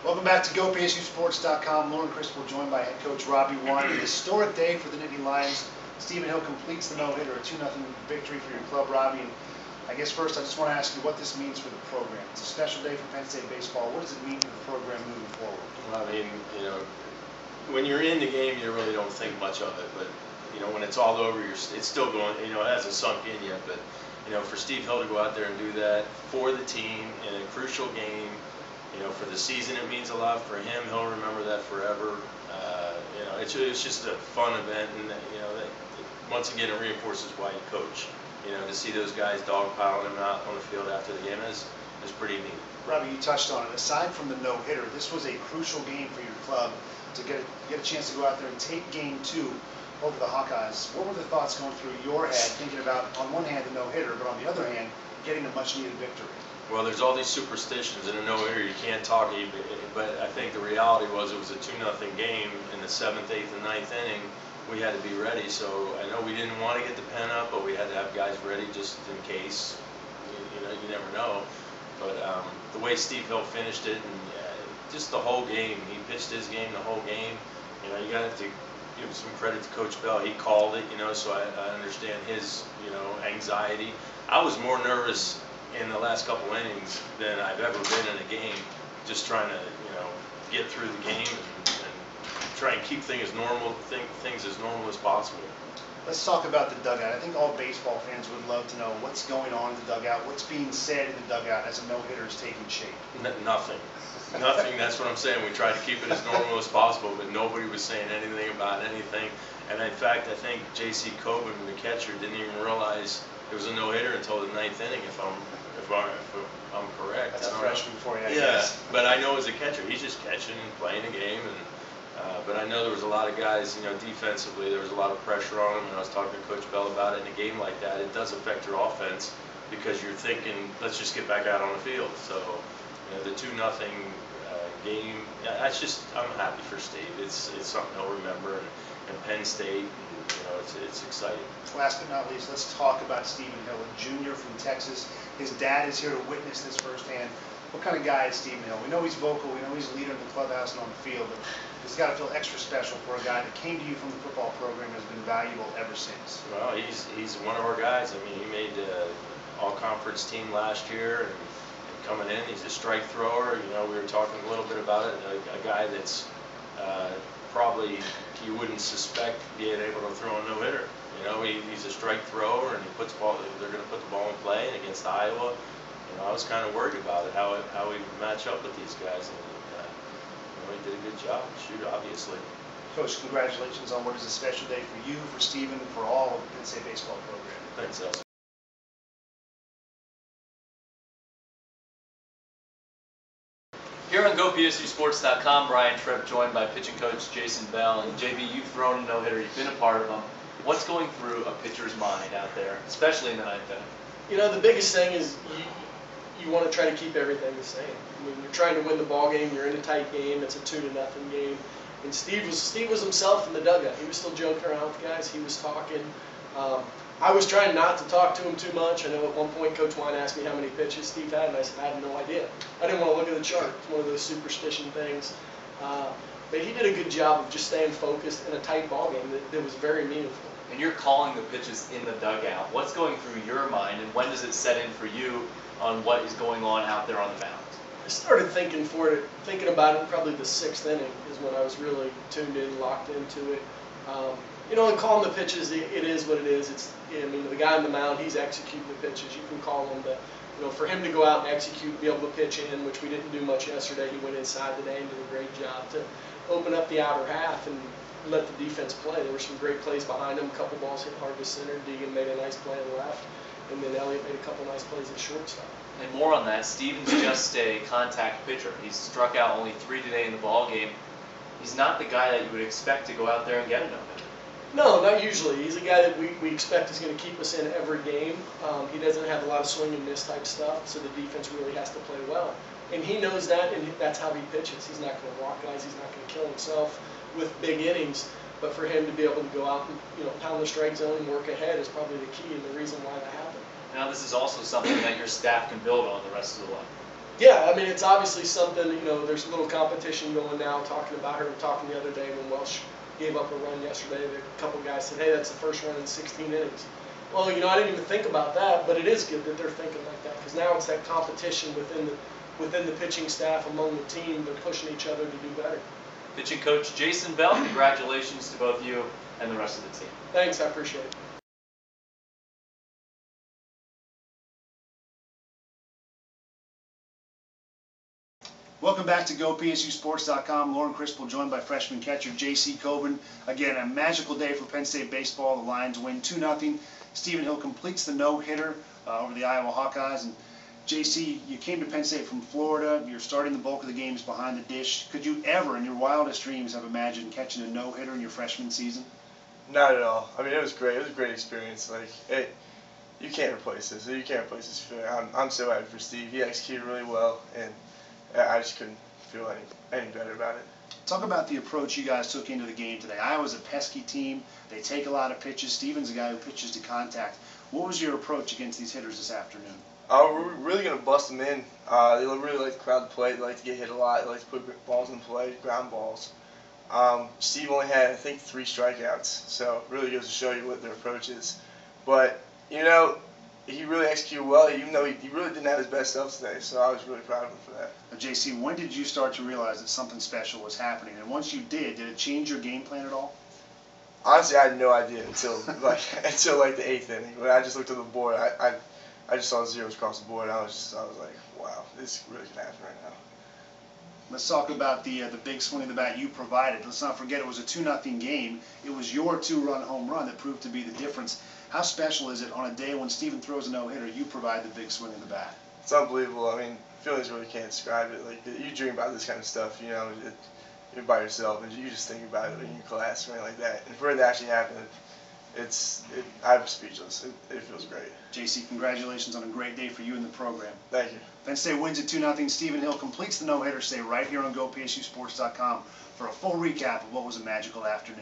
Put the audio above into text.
Welcome back to GoPSUSports.com. Lauren Crystal joined by head coach Robbie Wine. An historic day for the Nittany Lions. Stephen Hill completes the no-hitter, a 2-0 victory for your club, Robbie. And I guess first I just want to ask you what this means for the program. It's a special day for Penn State baseball. What does it mean for the program moving forward? Well, I mean, when you're in the game, you really don't think much of it. But, when it's all over, it's still going, it hasn't sunk in yet. But, for Steve Hill to go out there and do that for the team in a crucial game, for the season it means a lot. For him, he'll remember that forever. It's just a fun event, and once again it reinforces why you coach. To see those guys dogpiling him out on the field after the game is pretty neat. Robbie, you touched on it. Aside from the no-hitter, this was a crucial game for your club to get a chance to go out there and take Game 2 over the Hawkeyes. What were the thoughts going through your head, thinking about, on one hand, the no-hitter, but on the other hand, getting a much-needed victory? Well, there's all these superstitions in a no-hitter. You can't talk, but I think the reality was it was a 2-0 game in the 7th, 8th, and 9th inning. We had to be ready. So I know we didn't want to get the pen up, but we had to have guys ready just in case. You never know. But the way Steve Hill finished it, and just the whole game, he pitched his game the whole game. You got to give some credit to Coach Bell. He called it, so I understand his, anxiety. I was more nervous in the last couple innings than I've ever been in a game, just trying to, get through the game and try and keep things as normal as possible. Let's talk about the dugout. I think all baseball fans would love to know what's going on in the dugout, what's being said in the dugout as a no-hitter is taking shape. Nothing. Nothing. That's what I'm saying. We tried to keep it as normal as possible, but nobody was saying anything about anything. And in fact, I think JC Coban, the catcher, didn't even realize it was a no-hitter until the 9th inning, if I'm correct. That's a freshman for you, I guess. Yeah, but I know as a catcher, he's just catching and playing a game. But I know there was a lot of guys, defensively, there was a lot of pressure on them. And I was talking to Coach Bell about it. In a game like that, it does affect your offense because you're thinking, let's just get back out on the field. So, the 2-0 game, I'm happy for Steve. It's something he'll remember, and Penn State, and, it's exciting. Last but not least, let's talk about Stephen Hill, a junior from Texas. His dad is here to witness this firsthand. What kind of guy is Stephen Hill? We know he's vocal, we know he's a leader in the clubhouse and on the field, but it's got to feel extra special for a guy that came to you from the football program and has been valuable ever since. Well, he's one of our guys. I mean, he made all-conference team last year, and coming in, he's a strike thrower. We were talking a little bit about it. A guy that's probably you wouldn't suspect being able to throw a no-hitter. He's a strike thrower, and they're going to put the ball in play. And against Iowa, I was kind of worried about it, how he would match up with these guys. And he did a good job. Shoot, obviously. Coach, congratulations on what is a special day for you, for Stephen, for all of the Penn State baseball program. Thanks, Elsa. Here on GoPSUSports.com, Brian Tripp joined by pitching coach Jason Bell. And JB, you've thrown a no-hitter, you've been a part of them. What's going through a pitcher's mind out there, especially in the 9th inning? The biggest thing is you want to try to keep everything the same. I mean, you're trying to win the ball game, you're in a tight game, it's a 2-0 game. And Steve was himself in the dugout. He was still joking around with guys, he was talking. I was trying not to talk to him too much. I know at one point Coach Wine asked me how many pitches Steve had, and I said I had no idea. I didn't want to look at the chart. It's one of those superstition things. But he did a good job of just staying focused in a tight ball game that was very meaningful. And you're calling the pitches in the dugout. What's going through your mind, and when does it set in for you on what is going on out there on the mound? I started thinking about it probably the 6th inning is when I was really tuned in, locked into it. And calling the pitches, it is what it is. The guy on the mound, he's executing the pitches. You can call him, but for him to go out and execute, be able to pitch in, which we didn't do much yesterday. He went inside today and did a great job to open up the outer half and let the defense play. There were some great plays behind him. A couple balls hit hard to center. Deegan made a nice play on left, and then Elliott made a couple nice plays at shortstop. And more on that, Steven's just a contact pitcher. He's struck out only 3 today in the ball game. He's not the guy that you would expect to go out there and get a no-hitter. No, not usually. He's a guy that we expect is going to keep us in every game. He doesn't have a lot of swing and miss type stuff, so the defense really has to play well. And he knows that, and that's how he pitches. He's not going to walk guys. He's not going to kill himself with big innings. But for him to be able to go out and pound the strike zone and work ahead is probably the key and the reason why that happened. Now this is also something that your staff can build on the rest of the way. Yeah, I mean, it's obviously something, there's a little competition going now, talking about her, talking the other day when Welsh gave up a run yesterday, a couple guys said, hey, that's the first run in 16 innings. Well, I didn't even think about that, but it is good that they're thinking like that, because now it's that competition within the pitching staff, among the team. They're pushing each other to do better. Pitching coach Jason Bell, congratulations to both you and the rest of the team. Thanks, I appreciate it. Welcome back to GoPSUSports.com. Lauren Crispell joined by freshman catcher JC Coban. Again, a magical day for Penn State baseball. The Lions win 2-0. Stephen Hill completes the no-hitter over the Iowa Hawkeyes. And JC, you came to Penn State from Florida. You're starting the bulk of the games behind the dish. Could you ever, in your wildest dreams, have imagined catching a no-hitter in your freshman season? Not at all. I mean, it was great. It was a great experience. You can't replace this. You can't replace this feeling. I'm so happy for Steve. He executed really well, and I just couldn't feel any better about it. Talk about the approach you guys took into the game today. Iowa's a pesky team. They take a lot of pitches. Steven's a guy who pitches to contact. What was your approach against these hitters this afternoon? We're really going to bust them in. They really like to crowd the plate. They like to get hit a lot. They like to put balls in play, ground balls. Steve only had, I think, 3 strikeouts, so it really goes to show you what their approach is. But, he really executed well, even though he really didn't have his best stuff today, so I was really proud of him for that. Now, JC, when did you start to realize that something special was happening? And once you did it change your game plan at all? Honestly, I had no idea until the 8th inning. When I just looked at the board, I just saw zeros across the board, and I was like, wow, this really can happen right now. Let's talk about the big swing of the bat you provided. Let's not forget it was a 2-0 game. It was your 2-run home run that proved to be the difference. How special is it on a day when Steven throws a no-hitter, you provide the big swing of the bat? It's unbelievable. I mean, feelings really can't describe it. Like, you dream about this kind of stuff, you're by yourself, and you just think about it in your class or anything like that. And for it to actually happen, I'm speechless. It feels great. JC, congratulations on a great day for you and the program. Thank you. Penn State wins at 2-0. Stephen Hill completes the no-hitter. Stay right here on GoPSUSports.com for a full recap of what was a magical afternoon.